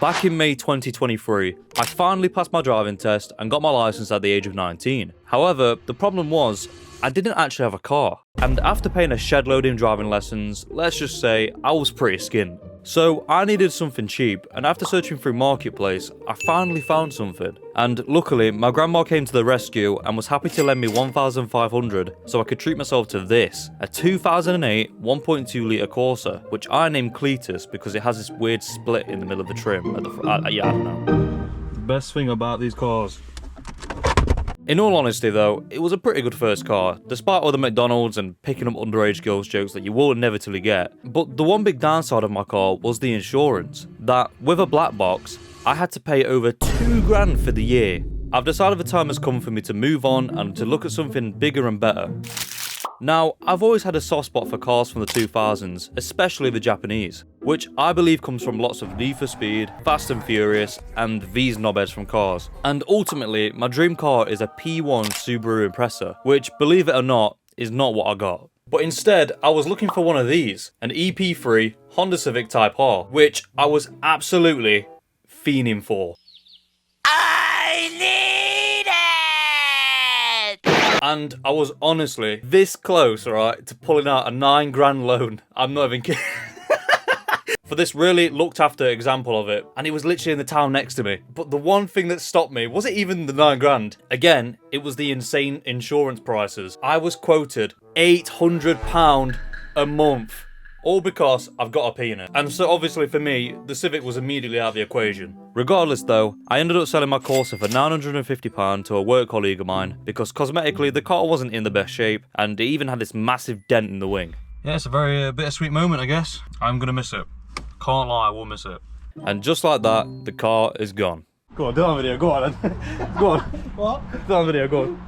Back in May 2023, I finally passed my driving test and got my license at the age of 19. However, the problem was, I didn't actually have a car. And after paying a shed load in driving lessons, let's just say I was pretty skinned. So I needed something cheap, and after searching through Marketplace, I finally found something. And luckily, my grandma came to the rescue and was happy to lend me 1,500 so I could treat myself to this, a 2008 1.2 litre Corsa, which I named Cletus because it has this weird split in the middle of the trim at the yeah, I don't know. Best thing about these cars. In all honesty though, it was a pretty good first car, despite all the McDonald's and picking up underage girls jokes that you will inevitably get. But the one big downside of my car was the insurance, that with a black box, I had to pay over $2,000 for the year. I've decided the time has come for me to move on and to look at something bigger and better. Now, I've always had a soft spot for cars from the 2000s, especially the Japanese, which I believe comes from lots of Need for Speed, Fast and Furious, and these knobheads from Cars. And ultimately, my dream car is a P1 Subaru Impreza, which, believe it or not, is not what I got. But instead, I was looking for one of these, an EP3 Honda Civic Type R, which I was absolutely fiending for. I need it! And I was honestly this close, right, to pulling out a $9,000 loan. I'm not even kidding. For this really looked after example of it, and it was literally in the town next to me. But the one thing that stopped me wasn't even the $9,000. Again, it was the insane insurance prices. I was quoted £800 a month. All because I've got a P in it. And so obviously for me, the Civic was immediately out of the equation. Regardless though, I ended up selling my Corsa for £950 to a work colleague of mine because cosmetically the car wasn't in the best shape and it even had this massive dent in the wing. Yeah, it's a very bittersweet moment, I guess. I'm gonna miss it. Can't lie, I will miss it. And just like that, the car is gone. Go on, do it on video, go on then. Go on. What? Do it on video, go on.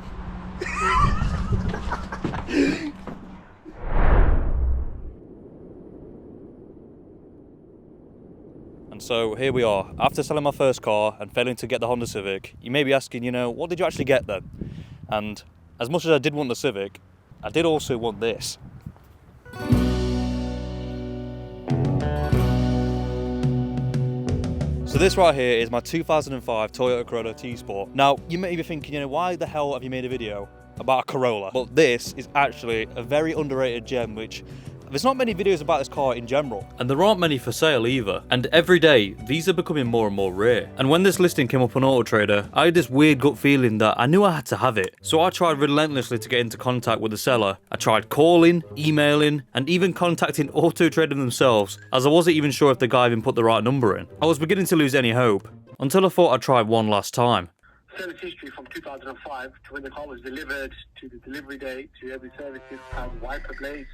And so here we are, after selling my first car and failing to get the Honda Civic, you may be asking, you know, what did you actually get then? And as much as I did want the Civic, I did also want this. So this right here is my 2005 Toyota Corolla T-Sport. Now, you may be thinking, you know, why the hell have you made a video about a Corolla? But this is actually a very underrated gem, which there's not many videos about this car in general. And there aren't many for sale either. And every day, these are becoming more and more rare. And when this listing came up on Auto Trader, I had this weird gut feeling that I knew I had to have it. So I tried relentlessly to get into contact with the seller. I tried calling, emailing, and even contacting Auto Trader themselves, as I wasn't even sure if the guy even put the right number in. I was beginning to lose any hope, until I thought I'd try one last time. Service history from 2005 to when the car was delivered, to the delivery date, to every service history, wiper blades.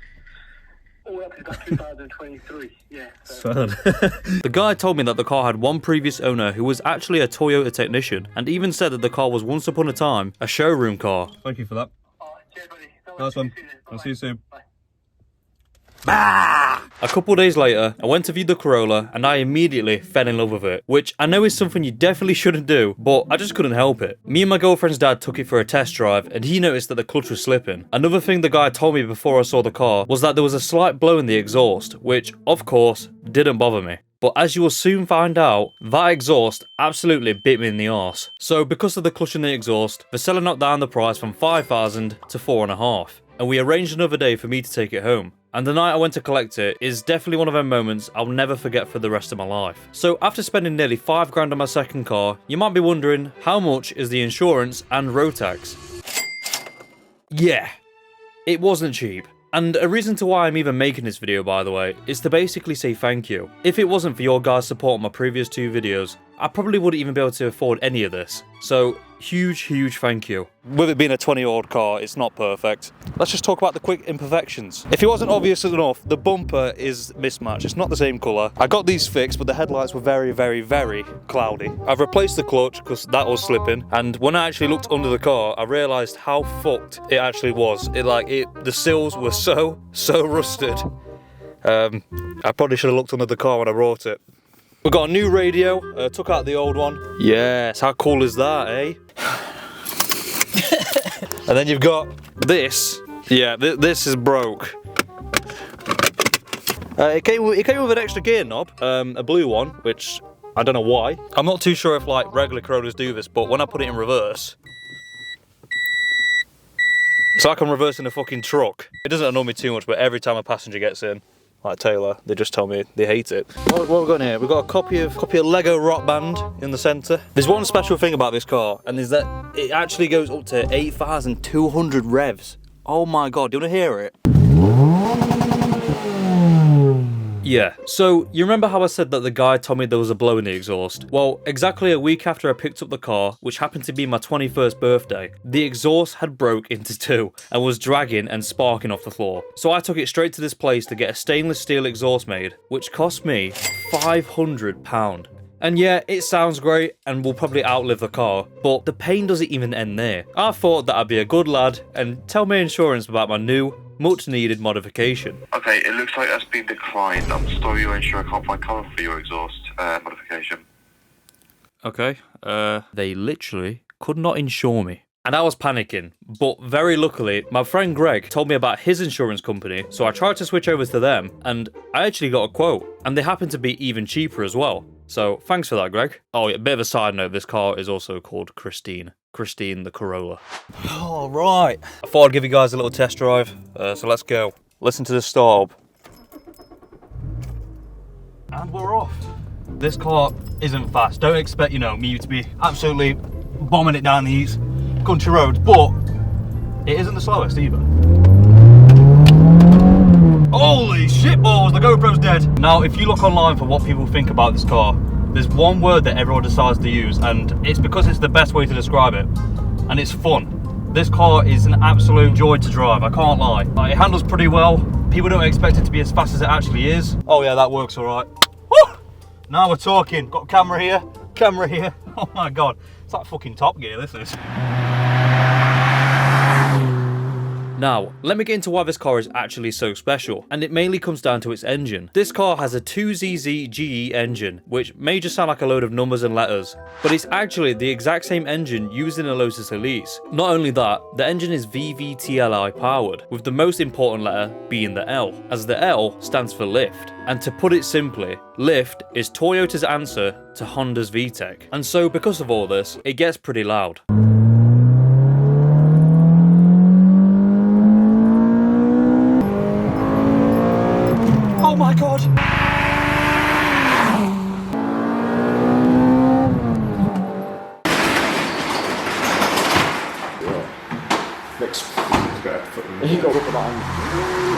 All up to about 2023, yeah. So. The guy told me that the car had one previous owner who was actually a Toyota technician, and even said that the car was once upon a time a showroom car. Thank you for that. Cheers, buddy. Nice one. I'll see you soon. Bye. A couple days later, I went to view the Corolla and I immediately fell in love with it, which I know is something you definitely shouldn't do, but I just couldn't help it. Me and my girlfriend's dad took it for a test drive and he noticed that the clutch was slipping. Another thing the guy told me before I saw the car was that there was a slight blow in the exhaust, which, of course, didn't bother me. But as you will soon find out, that exhaust absolutely bit me in the arse. So because of the clutch in the exhaust, the seller knocked down the price from $5,000 to $4,500. And we arranged another day for me to take it home. And the night I went to collect it is definitely one of them moments I'll never forget for the rest of my life. So after spending nearly $5,000 on my second car, you might be wondering, how much is the insurance and road tax? Yeah, it wasn't cheap. And a reason to why I'm even making this video, by the way, is to basically say thank you. If it wasn't for your guys' support on my previous two videos, I probably wouldn't even be able to afford any of this. So, huge thank you. With it being a 20-year-old car, it's not perfect. Let's just talk about the quick imperfections. If it wasn't obvious enough, the bumper is mismatched. It's not the same colour. I got these fixed, but the headlights were very cloudy. I've replaced the clutch because that was slipping. And when I actually looked under the car, I realised how fucked it actually was. The sills were so rusted. I probably should have looked under the car when I brought it. We've got a new radio, took out the old one. Yes, how cool is that, eh? And then you've got this. Yeah, this is broke. It came with an extra gear knob, a blue one, which I don't know why. I'm not too sure if like regular Corollas do this, but when I put it in reverse, it's like I'm reversing a fucking truck. It doesn't annoy me too much, but every time a passenger gets in, like Taylor, they just tell me they hate it. What have we got in here? We've got a copy of Lego Rock Band in the centre. There's one special thing about this car, and is that it actually goes up to 8,200 revs. Oh my god, do you want to hear it? Yeah, so you remember how I said that the guy told me there was a blow in the exhaust? Well, exactly a week after I picked up the car, which happened to be my 21st birthday, the exhaust had broke into two and was dragging and sparking off the floor. So I took it straight to this place to get a stainless steel exhaust made, which cost me £500. And yeah, it sounds great and will probably outlive the car, but the pain doesn't even end there. I thought that I'd be a good lad and tell my insurance about my new, much needed modification. Okay, it looks like that's been declined. I'm sorry your insurer can't find cover for your exhaust modification. Okay, they literally could not insure me. And I was panicking, but very luckily, my friend Greg told me about his insurance company, so I tried to switch over to them, and I actually got a quote, and they happen to be even cheaper as well. So thanks for that, Greg. Oh, yeah, a bit of a side note, this car is also called Christine the Corolla. All right. I thought I'd give you guys a little test drive, so let's go. Listen to the start. And we're off. This car isn't fast. Don't expect, me to be absolutely bombing it down these country roads, but it isn't the slowest either. Holy shit balls, the GoPro's dead. Now, if you look online for what people think about this car, there's one word that everyone decides to use, and it's because it's the best way to describe it, and it's fun. This car is an absolute joy to drive, I can't lie. Like, it handles pretty well. People don't expect it to be as fast as it actually is. Oh yeah, that works all right. Woo! Now we're talking. Got camera here. Oh my god, it's like fucking Top Gear, this is. Now, let me get into why this car is actually so special, and it mainly comes down to its engine. This car has a 2ZZ GE engine, which may just sound like a load of numbers and letters, but it's actually the exact same engine used in a Lotus Elise. Not only that, the engine is VVTLI powered, with the most important letter being the L, as the L stands for lift. And to put it simply, lift is Toyota's answer to Honda's VTEC. And so because of all this, it gets pretty loud. Oh my god! You got to look at that angle.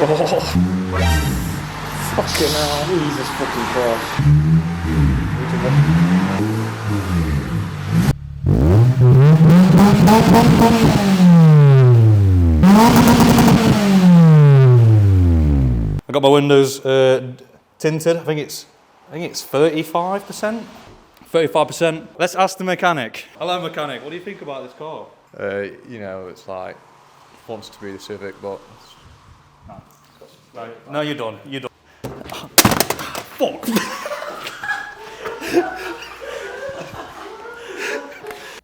Oh. Fucking hell. Jesus fucking I got my windows tinted. I think it's 35%. 35%. Let's ask the mechanic. Hello, mechanic. What do you think about this car? it's like wants to be the Civic, but No, you're done. You're done. Fuck.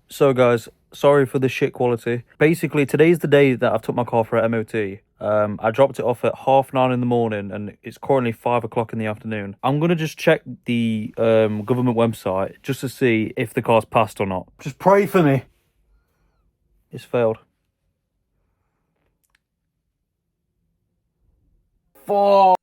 So guys, sorry for the shit quality. Basically, today's the day that I've took my car for an MOT. I dropped it off at 9:30 in the morning, and it's currently 5 o'clock in the afternoon. I'm gonna just check the government website just to see if the car's passed or not. Just pray for me. It's failed. Fuck.